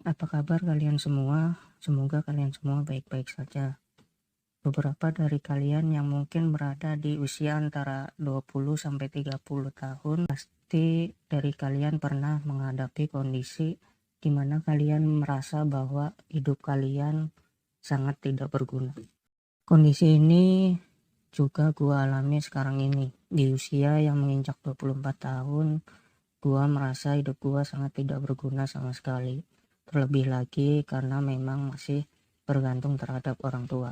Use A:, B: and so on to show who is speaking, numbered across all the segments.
A: Apa kabar kalian semua? Semoga kalian semua baik-baik saja. Beberapa dari kalian yang mungkin berada di usia antara 20 sampai 30 tahun, pasti dari kalian pernah menghadapi kondisi di mana kalian merasa bahwa hidup kalian sangat tidak berguna. Kondisi ini juga gua alami sekarang ini. Di usia yang menginjak 24 tahun, gua merasa hidup gua sangat tidak berguna sama sekali. Terlebih lagi karena memang masih bergantung terhadap orang tua.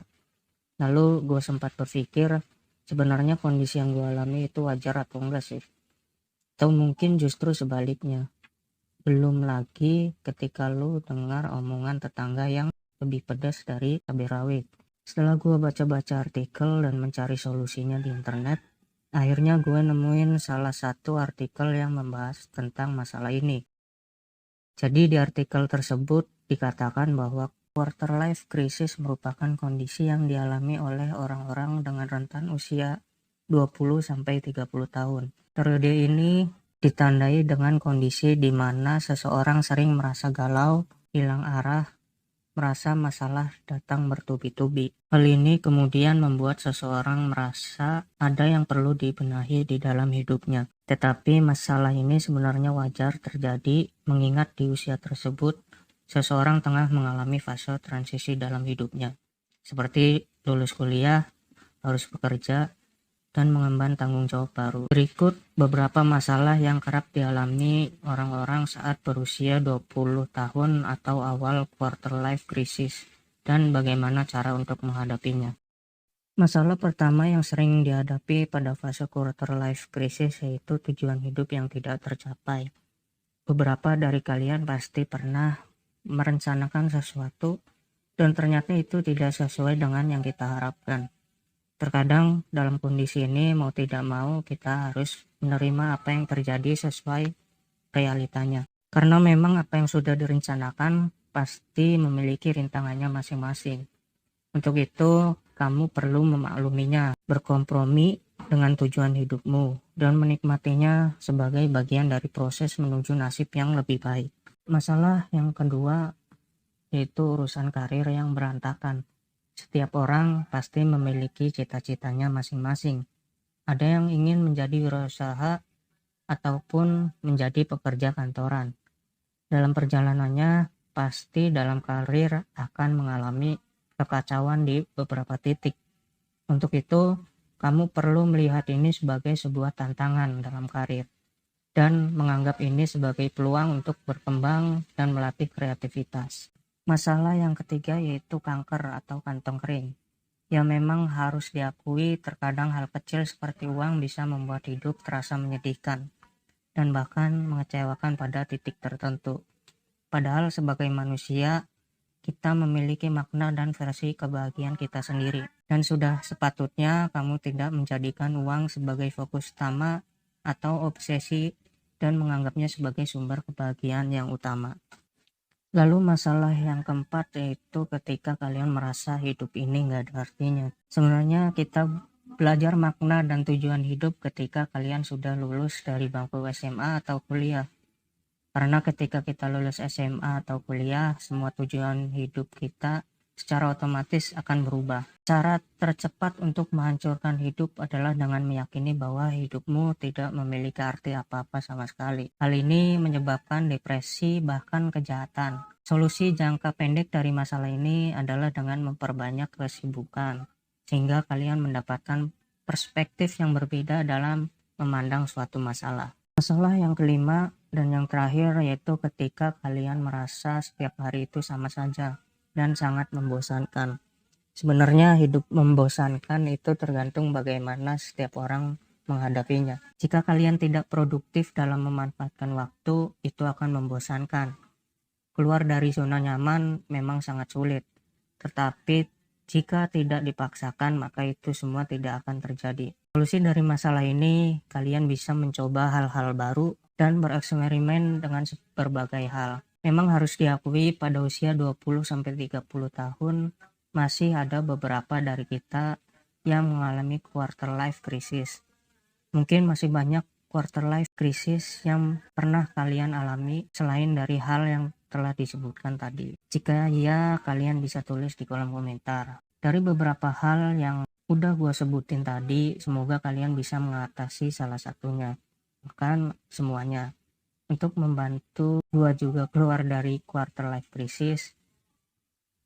A: Lalu gue sempat berpikir, sebenarnya kondisi yang gue alami itu wajar atau enggak sih? Atau mungkin justru sebaliknya. Belum lagi ketika lu dengar omongan tetangga yang lebih pedas dari cabai rawit. Setelah gue baca-baca artikel dan mencari solusinya di internet, akhirnya gue nemuin salah satu artikel yang membahas tentang masalah ini. Jadi di artikel tersebut dikatakan bahwa quarter life crisis merupakan kondisi yang dialami oleh orang-orang dengan rentan usia 20-30 tahun. Periode ini ditandai dengan kondisi di mana seseorang sering merasa galau, hilang arah, merasa masalah datang bertubi-tubi. Hal ini kemudian membuat seseorang merasa ada yang perlu dibenahi di dalam hidupnya. Tetapi masalah ini sebenarnya wajar terjadi mengingat di usia tersebut seseorang tengah mengalami fase transisi dalam hidupnya. Seperti lulus kuliah, harus bekerja, dan mengemban tanggung jawab baru. Berikut beberapa masalah yang kerap dialami orang-orang saat berusia 20 tahun atau awal quarter life crisis dan bagaimana cara untuk menghadapinya. Masalah pertama yang sering dihadapi pada fase quarter life crisis yaitu tujuan hidup yang tidak tercapai. Beberapa dari kalian pasti pernah merencanakan sesuatu dan ternyata itu tidak sesuai dengan yang kita harapkan. Terkadang dalam kondisi ini mau tidak mau kita harus menerima apa yang terjadi sesuai realitanya. Karena memang apa yang sudah direncanakan pasti memiliki rintangannya masing-masing. Untuk itu kamu perlu memakluminya, berkompromi dengan tujuan hidupmu, dan menikmatinya sebagai bagian dari proses menuju nasib yang lebih baik. Masalah yang kedua yaitu urusan karir yang berantakan. Setiap orang pasti memiliki cita-citanya masing-masing. Ada yang ingin menjadi wirausaha ataupun menjadi pekerja kantoran. Dalam perjalanannya, pasti dalam karir akan mengalami kekacauan di beberapa titik. Untuk itu, kamu perlu melihat ini sebagai sebuah tantangan dalam karir dan menganggap ini sebagai peluang untuk berkembang dan melatih kreativitas. Masalah yang ketiga yaitu kanker atau kantong kering. Ya memang harus diakui terkadang hal kecil seperti uang bisa membuat hidup terasa menyedihkan dan bahkan mengecewakan pada titik tertentu. Padahal sebagai manusia, kita memiliki makna dan versi kebahagiaan kita sendiri. Dan sudah sepatutnya kamu tidak menjadikan uang sebagai fokus utama atau obsesi dan menganggapnya sebagai sumber kebahagiaan yang utama. Lalu masalah yang keempat yaitu ketika kalian merasa hidup ini nggak ada artinya. Sebenarnya kita belajar makna dan tujuan hidup ketika kalian sudah lulus dari bangku SMA atau kuliah. Karena ketika kita lulus SMA atau kuliah, semua tujuan hidup kita secara otomatis akan berubah. Cara tercepat untuk menghancurkan hidup adalah dengan meyakini bahwa hidupmu tidak memiliki arti apa-apa sama sekali. Hal ini menyebabkan depresi bahkan kejahatan. Solusi jangka pendek dari masalah ini adalah dengan memperbanyak kesibukan, sehingga kalian mendapatkan perspektif yang berbeda dalam memandang suatu masalah. Masalah yang kelima dan yang terakhir yaitu ketika kalian merasa setiap hari itu sama saja dan sangat membosankan. Sebenarnya hidup membosankan itu tergantung bagaimana setiap orang menghadapinya. Jika kalian tidak produktif dalam memanfaatkan waktu, itu akan membosankan. Keluar dari zona nyaman memang sangat sulit, tetapi jika tidak dipaksakan maka itu semua tidak akan terjadi. Solusi dari masalah ini, kalian bisa mencoba hal-hal baru dan bereksperimen dengan berbagai hal. Memang harus diakui pada usia 20-30 tahun masih ada beberapa dari kita yang mengalami quarter life crisis. Mungkin masih banyak quarter life crisis yang pernah kalian alami selain dari hal yang telah disebutkan tadi? Jika ya, kalian bisa tulis di kolom komentar. Dari beberapa hal yang udah gue sebutin tadi, semoga kalian bisa mengatasi salah satunya, bahkan semuanya. Untuk membantu gue juga keluar dari quarter life crisis,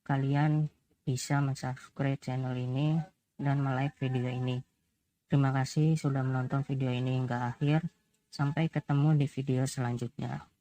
A: kalian bisa subscribe channel ini dan like video ini. Terima kasih sudah menonton video ini hingga akhir. Sampai ketemu di video selanjutnya.